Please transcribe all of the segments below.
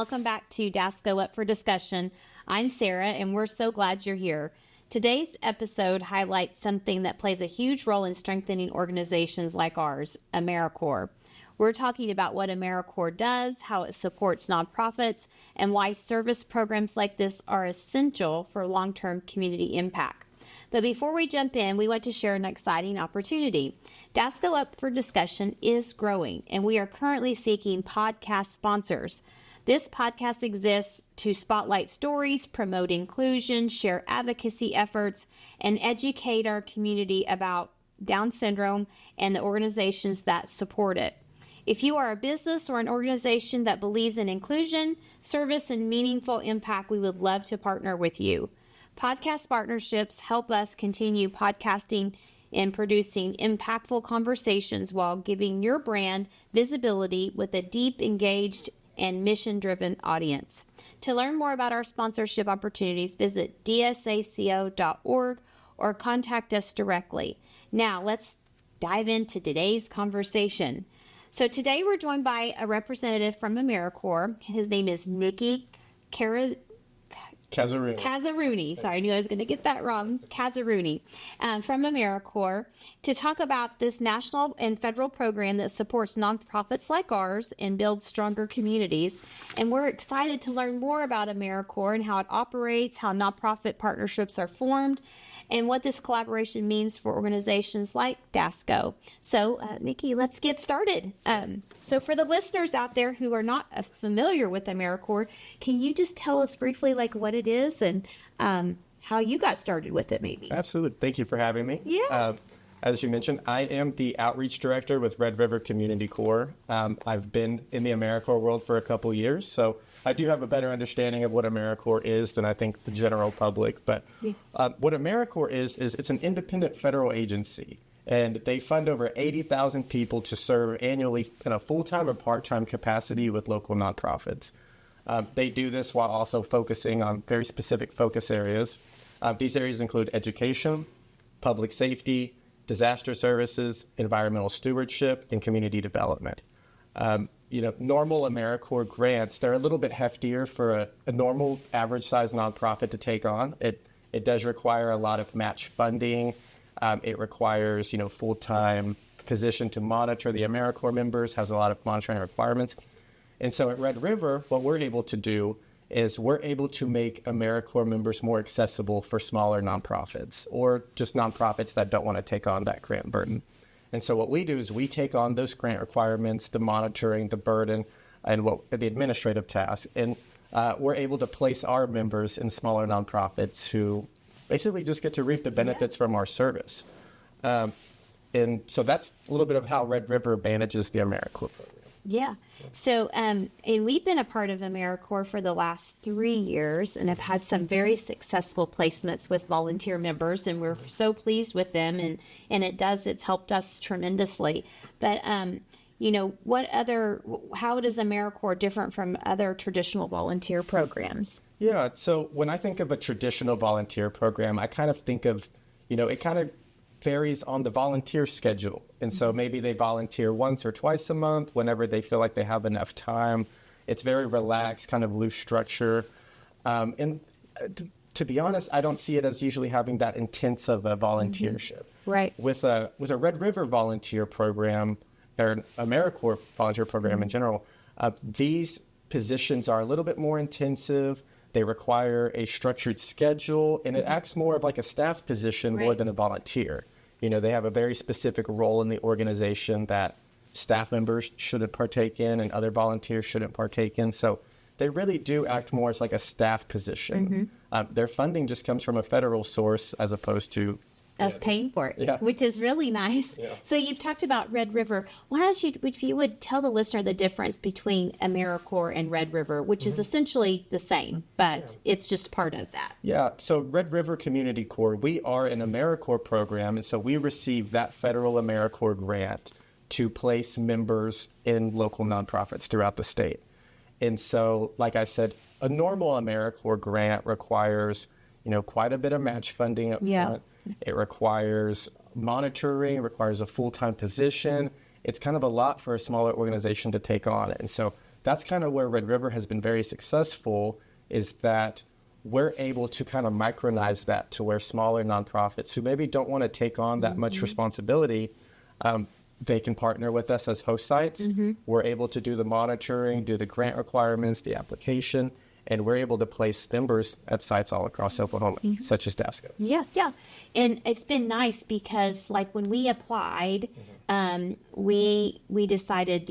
welcome back to DSACO Up for Discussion. I'm Sarah, and we're so glad you're here. Today's episode highlights something that plays a huge role in strengthening organizations like ours, AmeriCorps. We're talking about what AmeriCorps does, how it supports nonprofits, and why service programs like this are essential for long-term community impact. But before we jump in, we want to share an exciting opportunity. DSACO Up for Discussion is growing, and we are currently seeking podcast sponsors. This podcast exists to spotlight stories, promote inclusion, share advocacy efforts, and educate our community about Down syndrome and the organizations that support it. If you are a business or an organization that believes in inclusion, service, and meaningful impact, we would love to partner with you. Podcast partnerships help us continue podcasting and producing impactful conversations while giving your brand visibility with a deep, engaged, and mission-driven audience. To learn more about our sponsorship opportunities, visit DSACO.org or contact us directly. Now, let's dive into today's conversation. So today we're joined by a representative from AmeriCorps. His name is Nikki Kazarouni. Sorry, I knew I was going to get that wrong. Kazarouni from AmeriCorps to talk about this national and federal program that supports nonprofits like ours and builds stronger communities. And we're excited to learn more about AmeriCorps and how it operates, how nonprofit partnerships are formed, and what this collaboration means for organizations like DSACO. So, Nikki, let's get started. So for the listeners out there who are not familiar with AmeriCorps, can you just tell us briefly what it is and how you got started with it, maybe? Absolutely. Thank you for having me. Yeah. As you mentioned, I am the outreach director with Red River Community Corps. I've been in the AmeriCorps world for a couple years, so I do have a better understanding of what AmeriCorps is than I think the general public. But what AmeriCorps is it's an independent federal agency, and they fund over 80,000 people to serve annually in a full-time or part-time capacity with local nonprofits. They do this while also focusing on very specific focus areas. These areas include education, public safety, disaster services, environmental stewardship, and community development. Normal AmeriCorps grants, they're a little bit heftier for a normal average-sized nonprofit to take on. It does require a lot of match funding. It requires, full-time position to monitor the AmeriCorps members, has a lot of monitoring requirements. And so at Red River, what we're able to do is we're able to make AmeriCorps members more accessible for smaller nonprofits or just nonprofits that don't want to take on that grant burden. And so what we do is we take on those grant requirements, the monitoring, the burden, and the administrative tasks. And we're able to place our members in smaller nonprofits who basically just get to reap the benefits from our service. And so that's a little bit of how Red River manages the AmeriCorps program. Yeah. So, and we've been a part of AmeriCorps for the last 3 years and have had some very successful placements with volunteer members, and we're so pleased with them, and it's helped us tremendously. But, how does AmeriCorps different from other traditional volunteer programs? Yeah. So when I think of a traditional volunteer program, I kind of think of, it kind of varies on the volunteer schedule. And so maybe they volunteer once or twice a month whenever they feel like they have enough time. It's very relaxed, kind of loose structure. To be honest, I don't see it as usually having that intense of a volunteership. Right. With a Red River volunteer program, or an AmeriCorps volunteer program in general, these positions are a little bit more intensive. They require a structured schedule, and it acts more of like a staff position more than a volunteer. They have a very specific role in the organization that staff members shouldn't partake in and other volunteers shouldn't partake in. So they really do act more as like a staff position. Their funding just comes from a federal source as opposed to us paying for it, which is really nice. Yeah. So you've talked about Red River. Why don't you, if you would tell the listener the difference between AmeriCorps and Red River, which is essentially the same, but it's just part of that. Yeah. So Red River Community Corps, we are an AmeriCorps program, and so we receive that federal AmeriCorps grant to place members in local nonprofits throughout the state. And so, like I said, a normal AmeriCorps grant requires, quite a bit of match funding up front. It requires monitoring, it requires a full-time position. It's kind of a lot for a smaller organization to take on. And so that's kind of where Red River has been very successful, is that we're able to kind of micronize that to where smaller nonprofits who maybe don't want to take on that much responsibility, they can partner with us as host sites. We're able to do the monitoring, do the grant requirements, the application, and we're able to place members at sites all across Oklahoma, such as DSACO. Yeah. And it's been nice because, like, when we applied, we decided,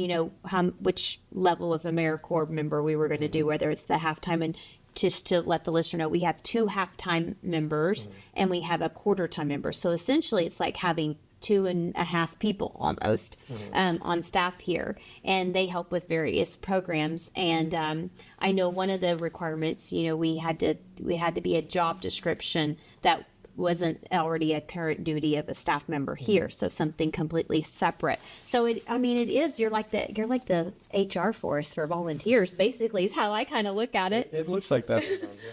which level of AmeriCorps member we were going to do, whether it's the halftime. And just to let the listener know, we have 2 halftime members and we have a quarter-time member. So essentially, it's like having 2.5 people almost on staff here, and they help with various programs. And I know one of the requirements, we had to be a job description that wasn't already a current duty of a staff member here, so something completely separate. So it is, you're like the HR force for volunteers, basically, is how I kind of look at it. It looks like that.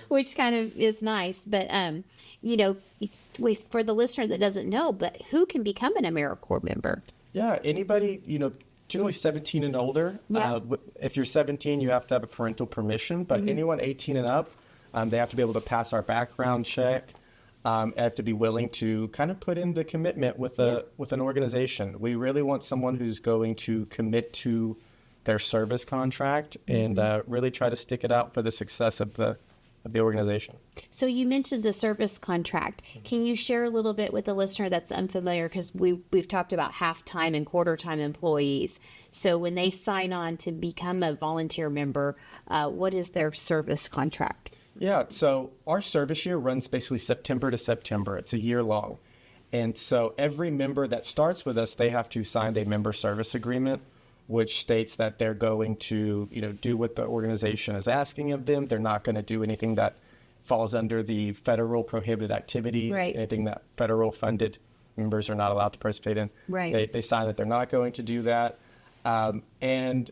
Which kind of is nice. But for the listener that doesn't know, but who can become an AmeriCorps member? Yeah, anybody, generally 17 and older. Yeah. If you're 17, you have to have a parental permission, but anyone 18 and up, they have to be able to pass our background check. Have to be willing to kind of put in the commitment with an organization. We really want someone who's going to commit to their service contract and really try to stick it out for the success of the organization. So you mentioned the service contract. Can you share a little bit with the listener that's unfamiliar? Because we've talked about half-time and quarter-time employees. So when they sign on to become a volunteer member, what is their service contract? Yeah, so our service year runs basically September to September. It's a year long. And so every member that starts with us, they have to sign a member service agreement, which states that they're going to, do what the organization is asking of them. They're not going to do anything that falls under the federal prohibited activities, right. Anything that federal funded members are not allowed to participate in. Right. They sign that they're not going to do that. And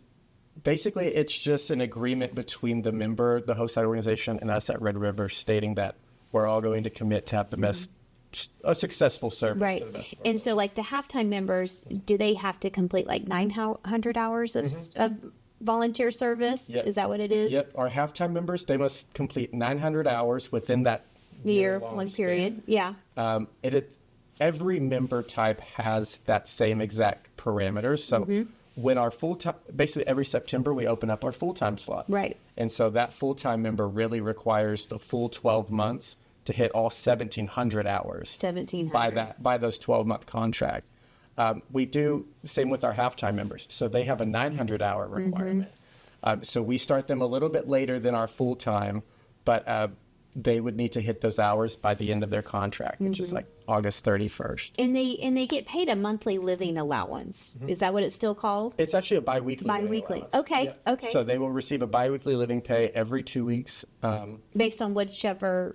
basically, it's just an agreement between the member, the host site organization, and us at Red River, stating that we're all going to commit to have the best, a successful service. Right. To the best of our And so, like the halftime members, do they have to complete like 900 hours of volunteer service? Yep. Is that what it is? Yep. Our halftime members, they must complete 900 hours within that One period. Yeah. Every member type has that same exact parameters. So when our full-time, basically every September, we open up our full-time slots. Right. And so that full-time member really requires the full 12 months to hit all 1,700 hours. 1,700. By those 12-month contract. We do the same with our halftime members. So they have a 900-hour requirement. So we start them a little bit later than our full-time, but they would need to hit those hours by the end of their contract, which is like August 31st. And they get paid a monthly living allowance. Is that what it's still called? It's actually a biweekly. Biweekly. Allowance. Okay. Yeah. Okay. So they will receive a biweekly living pay every 2 weeks. Based on whichever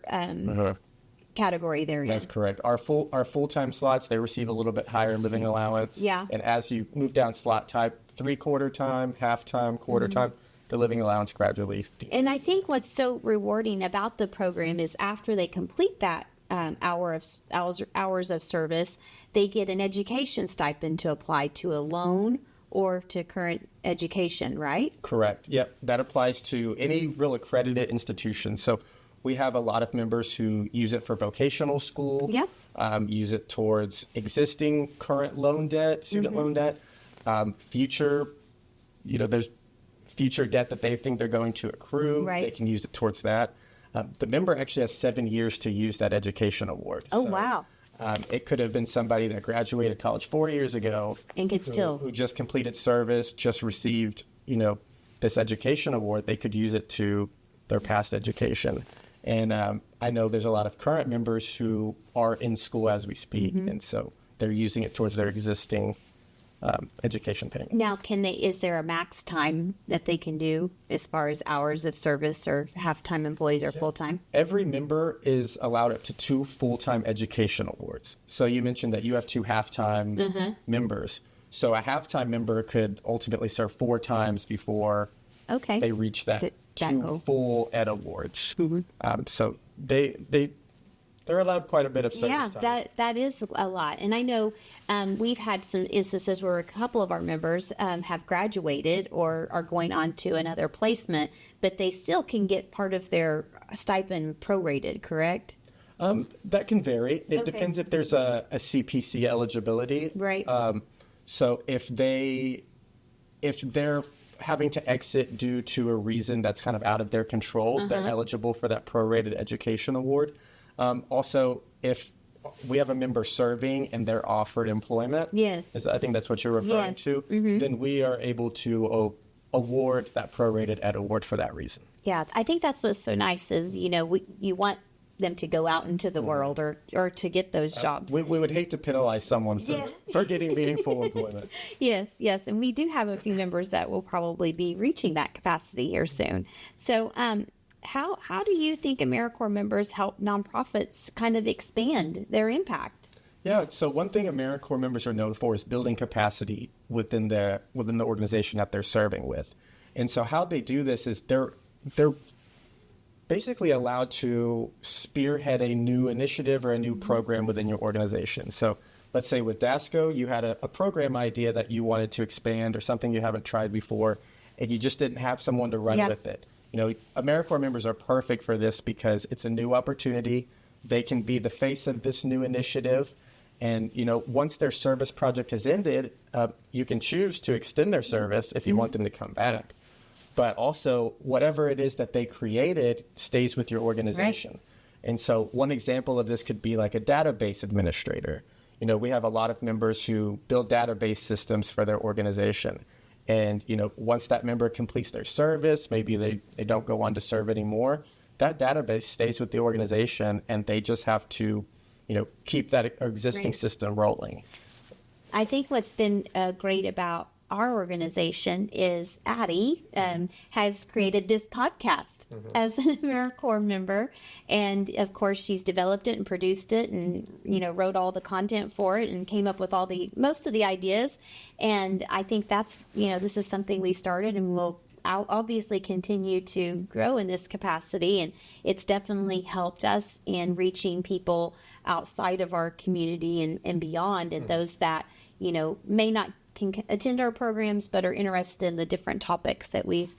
category they're in. That's correct. Our full-time slots, they receive a little bit higher living allowance. Yeah. And as you move down slot type, 3/4 time, half time, quarter time, the living allowance gradually decreases. And I think what's so rewarding about the program is after they complete that hours of service, they get an education stipend to apply to a loan or to current education, right? Correct. Yep. That applies to any real accredited institution. So we have a lot of members who use it for vocational school, Yep. Use it towards existing current loan debt, student loan debt, future, there's future debt that they think they're going to accrue. Right. They can use it towards that. The member actually has 7 years to use that education award. Oh, wow. It could have been somebody that graduated college 4 years ago And could still. who just completed service, just received, this education award. They could use it to their past education. And I know there's a lot of current members who are in school as we speak, and so they're using it towards their existing education payments. Now, is there a max time that they can do as far as hours of service or half-time employees or full-time? Every member is allowed up to 2 full-time education awards. So you mentioned that you have 2 half-time members. So a half-time member could ultimately serve 4 times before they reach that 2 goal. full ed awards. So they they're allowed quite a bit of service Yeah, time. that is a lot. And I know we've had some instances where a couple of our members have graduated or are going on to another placement, but they still can get part of their stipend prorated, correct? That can vary. It Okay. depends if there's a CPC eligibility. Right. So if they're having to exit due to a reason that's kind of out of their control, they're eligible for that prorated education award. Also, if we have a member serving and they're offered employment, Yes. I think that's what you're referring Yes. to, then we are able to award that prorated ed award for that reason. Yeah, I think that's what's so nice is, you want them to go out into the world or to get those jobs. We would hate to penalize someone for getting meaningful employment. Yes, and we do have a few members that will probably be reaching that capacity here soon. So, how do you think AmeriCorps members help nonprofits kind of expand their impact? Yeah, so one thing AmeriCorps members are known for is building capacity within the organization that they're serving with. And so how they do this is they're basically allowed to spearhead a new initiative or a new program within your organization. So let's say with DSACO, you had a program idea that you wanted to expand or something you haven't tried before, and you just didn't have someone to run with it. AmeriCorps members are perfect for this because it's a new opportunity. They can be the face of this new initiative. And, once their service project has ended, you can choose to extend their service if you want them to come back. But also, whatever it is that they created stays with your organization. Right. And so one example of this could be like a database administrator. We have a lot of members who build database systems for their organization. And, once that member completes their service, maybe they don't go on to serve anymore, that database stays with the organization and they just have to, keep that existing system rolling. I think what's been great about our organization is Addie has created this podcast as an AmeriCorps member. And of course, she's developed it and produced it and, wrote all the content for it and came up with most of the ideas. And I think that's, this is something we started and we'll obviously continue to grow in this capacity. And it's definitely helped us in reaching people outside of our community and beyond, and those that, may not can attend our programs but are interested in the different topics that we've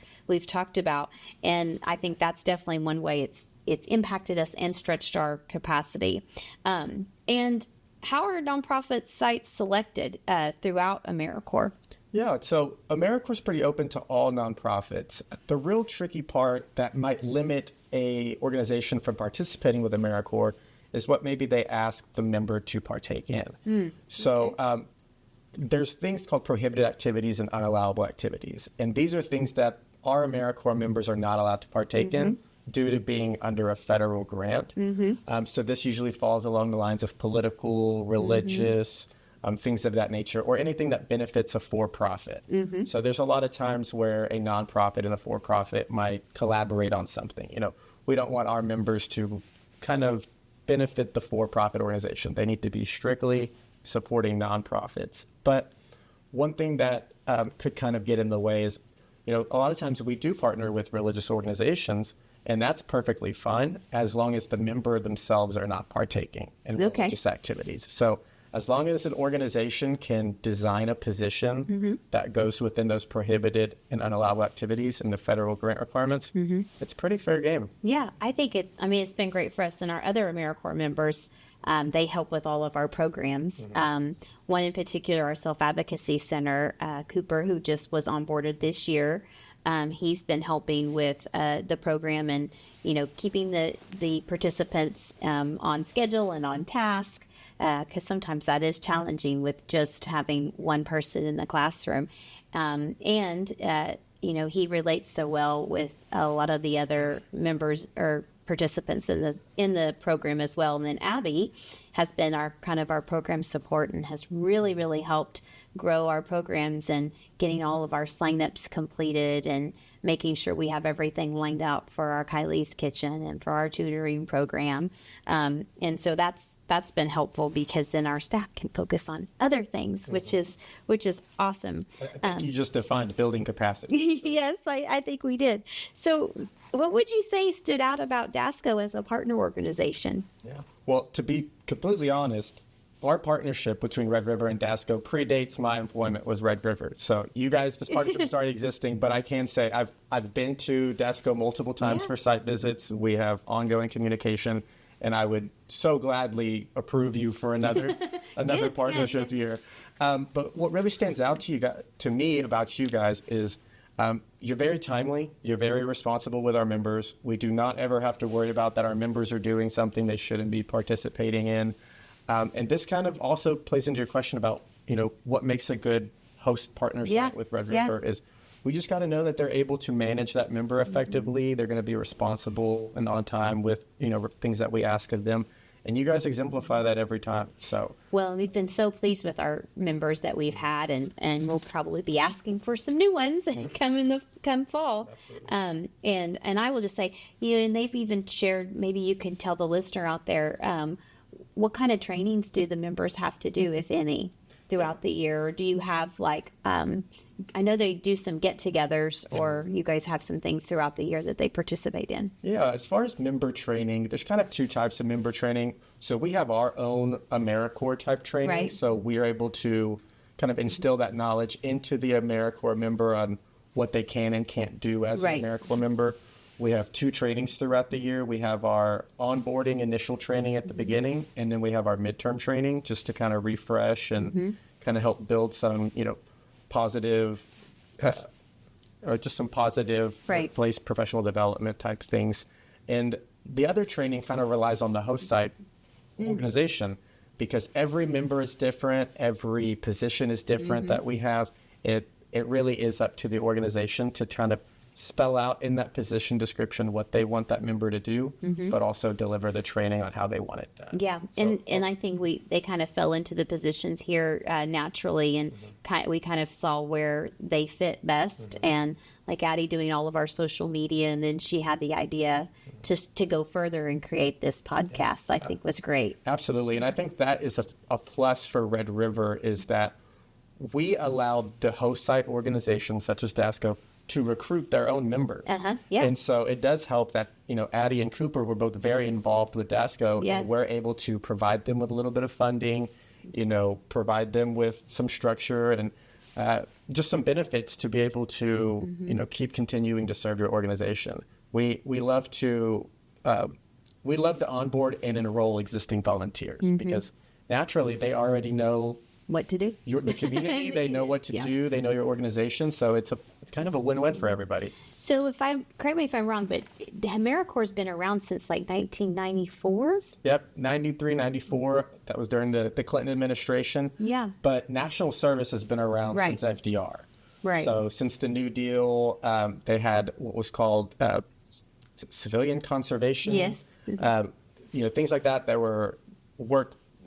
talked about. And I think that's definitely one way it's impacted us and stretched our capacity. And how are nonprofit sites selected throughout AmeriCorps? Yeah, so AmeriCorps is pretty open to all nonprofits. The real tricky part that might limit a organization from participating with AmeriCorps is what maybe they ask the member to partake in. So there's things called prohibited activities and unallowable activities. And these are things that our AmeriCorps members are not allowed to partake in due to being under a federal grant. So this usually falls along the lines of political, religious, things of that nature, or anything that benefits a for-profit. So there's a lot of times where a nonprofit and a for-profit might collaborate on something. We don't want our members to kind of benefit the for-profit organization. They need to be strictly supporting nonprofits. But one thing that could kind of get in the way is, a lot of times we do partner with religious organizations, and that's perfectly fine as long as the member themselves are not partaking in religious activities. So as long as an organization can design a position that goes within those prohibited and unallowable activities and the federal grant requirements, it's pretty fair game. Yeah, I think it's been great for us and our other AmeriCorps members. They help with all of our programs. One in particular, our Self-Advocacy Center, Cooper, who just was onboarded this year. He's been helping with the program and, keeping the participants on schedule and on task, because sometimes that is challenging with just having one person in the classroom. He relates so well with a lot of the other members or participants in the program as well. And then Abby has been our program support and has really, really helped grow our programs and getting all of our signups completed and making sure we have everything lined out for our Kylie's Kitchen and for our tutoring program. And so that's been helpful because then our staff can focus on other things, which is awesome. I think you just defined building capacity. Yes, I think we did. So what would you say stood out about DSACO as a partner organization. Yeah. Well, to be completely honest, our partnership between Red River and DSACO predates my employment with Red River. So you guys, this partnership is already existing, but I can say I've been to DSACO multiple times for site visits. We have ongoing communication, and I would so gladly approve you for another partnership here. But what really stands out to me about you guys is you're very timely. You're very responsible with our members. We do not ever have to worry about that our members are doing something they shouldn't be participating in. And this kind of also plays into your question about, what makes a good host partner site with Red River is we just got to know that they're able to manage that member effectively. They're going to be responsible and on time with, things that we ask of them. And you guys exemplify that every time. So well, we've been so pleased with our members that we've had, and we'll probably be asking for some new ones come fall. And I will just say, and they've even shared. Maybe you can tell the listener out there what kind of trainings do the members have to do, if any, throughout the year? Or do you have I know they do some get-togethers, or you guys have some things throughout the year that they participate in? Yeah, as far as member training, there's kind of two types of member training. So we have our own AmeriCorps type training. Right. So we are able to kind of instill that knowledge into the AmeriCorps member on what they can and can't do as an AmeriCorps member. We have two trainings throughout the year. We have our onboarding initial training at the beginning, and then we have our midterm training just to kind of refresh and kind of help build some, positive, or just some positive workplace professional development type things. And the other training kind of relies on the host site organization, because every member is different, every position is different that we have. It really is up to the organization to kind of spell out in that position description what they want that member to do, but also deliver the training on how they want it done. Yeah, so, and I think they kind of fell into the positions here naturally, and we kind of saw where they fit best. And like Addie doing all of our social media, and then she had the idea to go further and create this podcast, I think was great. Absolutely, and I think that is a plus for Red River, is that we allowed the host site organizations such as DSACO to recruit their own members. And so it does help that, Addie and Cooper were both very involved with DSACO. Yes. And we're able to provide them with a little bit of funding, provide them with some structure and just some benefits to be able to, keep continuing to serve your organization. We love to onboard and enroll existing volunteers because naturally they already know what to do. The community, they know what to do, they know your organization, so it's kind of a win-win for everybody. So correct me if I'm wrong, but AmeriCorps has been around since like 1994? Yep, 93, 94, that was during the Clinton administration. Yeah. But national service has been around since FDR. Right. So since the New Deal, they had what was called civilian conservation. Yes. Things like that were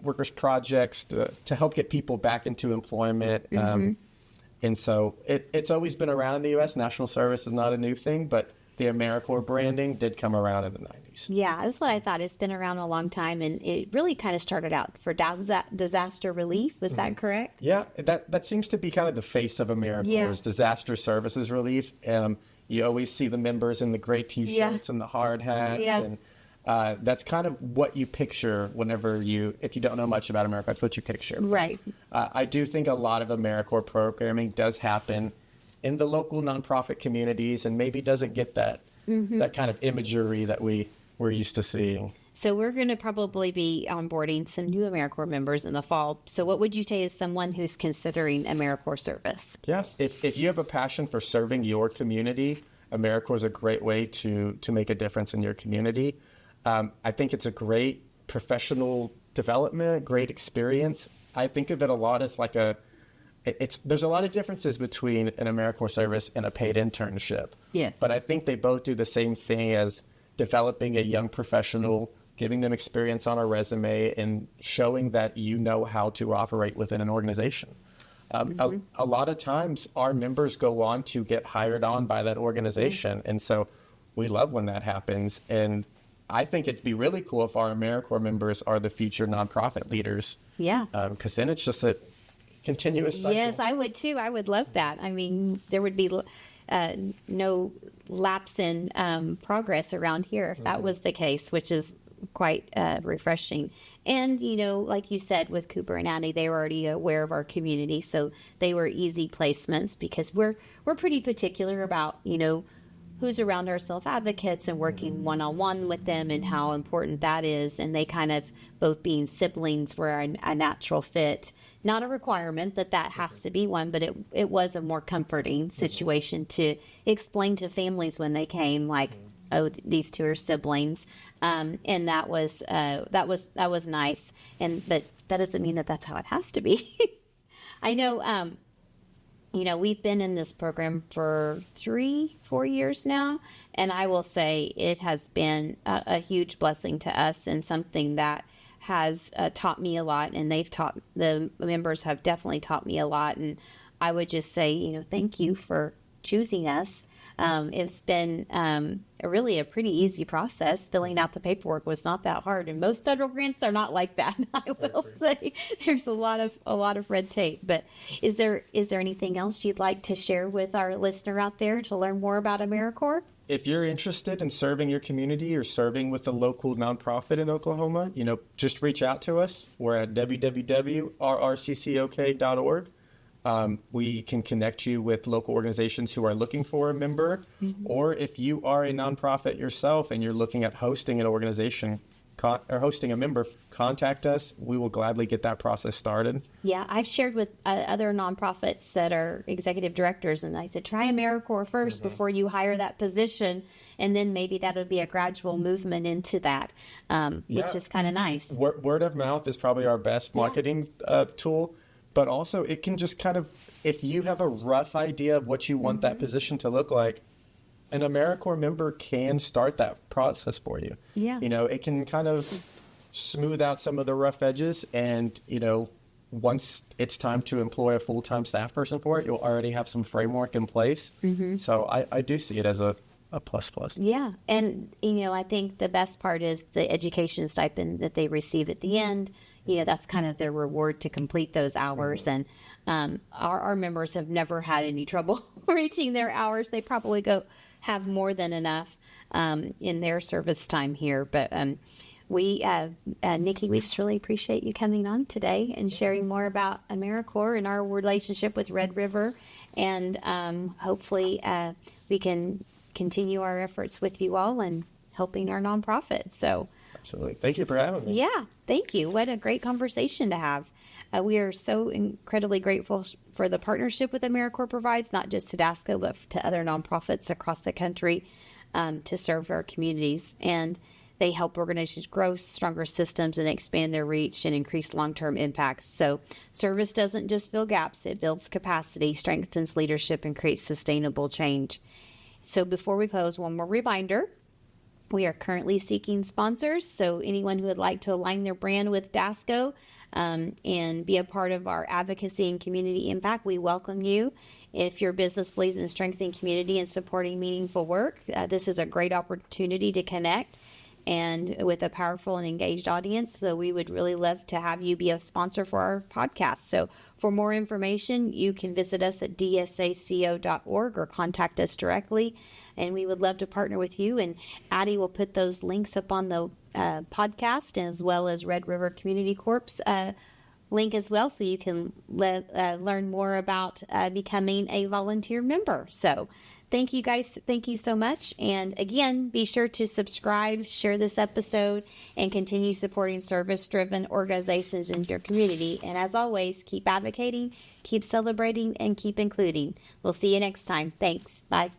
workers' projects to help get people back into employment. And so it's always been around in the U.S. National service is not a new thing, but the AmeriCorps branding did come around in the 90s. Yeah, that's what I thought. It's been around a long time, and it really kind of started out for disaster relief. Was that correct? Yeah, that seems to be kind of the face of AmeriCorps, disaster services relief. You always see the members in the gray T-shirts and the hard hats. And that's kind of what you picture whenever if you don't know much about AmeriCorps, that's what you picture. Right. I do think a lot of AmeriCorps programming does happen in the local nonprofit communities and maybe doesn't get that kind of imagery that we're used to seeing. So we're going to probably be onboarding some new AmeriCorps members in the fall. So what would you say is someone who's considering AmeriCorps service? Yeah, if you have a passion for serving your community, AmeriCorps is a great way to make a difference in your community. I think it's a great professional development, great experience. I think of it a lot as like there's a lot of differences between an AmeriCorps service and a paid internship. Yes. But I think they both do the same thing as developing a young professional, giving them experience on a resume, and showing that you know how to operate within an organization. A lot of times our members go on to get hired on by that organization. And so we love when that happens. And I think it'd be really cool if our AmeriCorps members are the future nonprofit leaders. Yeah. Because then it's just a continuous cycle. Yes, I would too. I would love that. I mean, there would be no lapse in progress around here if that was the case, which is quite refreshing. And, like you said, with Cooper and Addie, they were already aware of our community, so they were easy placements because we're pretty particular about, who's around our self-advocates and working one-on-one with them and how important that is. And they kind of, both being siblings, were a natural fit. Not a requirement that has to be one, but it was a more comforting situation to explain to families when they came, like, oh, these two are siblings. And that was nice. But that doesn't mean that that's how it has to be. I know, we've been in this program for 3-4 years now, and I will say it has been a huge blessing to us and something that has taught me a lot, and the members have definitely taught me a lot. And I would just say, thank you for choosing us. It's been really a pretty easy process. Filling out the paperwork was not that hard, and most federal grants are not like that. I will say there's a lot of red tape. But is there anything else you'd like to share with our listener out there to learn more about AmeriCorps? If you're interested in serving your community or serving with a local nonprofit in Oklahoma, just reach out to us. We're at www.rrccok.org. We can connect you with local organizations who are looking for a member, or if you are a nonprofit yourself and you're looking at hosting an organization or hosting a member, contact us. We will gladly get that process started. Yeah, I've shared with other nonprofits that are executive directors, and I said, try AmeriCorps first before you hire that position, and then maybe that would be a gradual movement into that, which is kind of nice. Word of mouth is probably our best marketing tool. But also, it can just kind of, if you have a rough idea of what you want that position to look like, an AmeriCorps member can start that process for you. Yeah. It can kind of smooth out some of the rough edges. And, once it's time to employ a full-time staff person for it, you'll already have some framework in place. So I do see it as a plus. Yeah. And, I think the best part is the education stipend that they receive at the end. That's kind of their reward to complete those hours. And our members have never had any trouble reaching their hours. They probably have more than enough in their service time here. But Nikki, we just really appreciate you coming on today and sharing more about AmeriCorps and our relationship with Red River. And hopefully we can continue our efforts with you all and helping our nonprofit. So absolutely. Thank you for having me. Yeah, thank you. What a great conversation to have. We are so incredibly grateful for the partnership with AmeriCorps provides, not just to DSACO, but to other nonprofits across the country to serve our communities. And they help organizations grow stronger systems and expand their reach and increase long-term impact. So service doesn't just fill gaps, it builds capacity, strengthens leadership, and creates sustainable change. So before we close, one more reminder. We are currently seeking sponsors, so anyone who would like to align their brand with DSACO and be a part of our advocacy and community impact, we welcome you. If your business believes in strengthening community and supporting meaningful work, this is a great opportunity to connect and with a powerful and engaged audience. So we would really love to have you be a sponsor for our podcast. So for more information, you can visit us at DSACO.org or contact us directly. And we would love to partner with you. And Addie will put those links up on the podcast, as well as Red River Community Corp's link as well, so you can learn more about becoming a volunteer member. So thank you guys. Thank you so much. And again, be sure to subscribe, share this episode, and continue supporting service-driven organizations in your community. And as always, keep advocating, keep celebrating, and keep including. We'll see you next time. Thanks. Bye.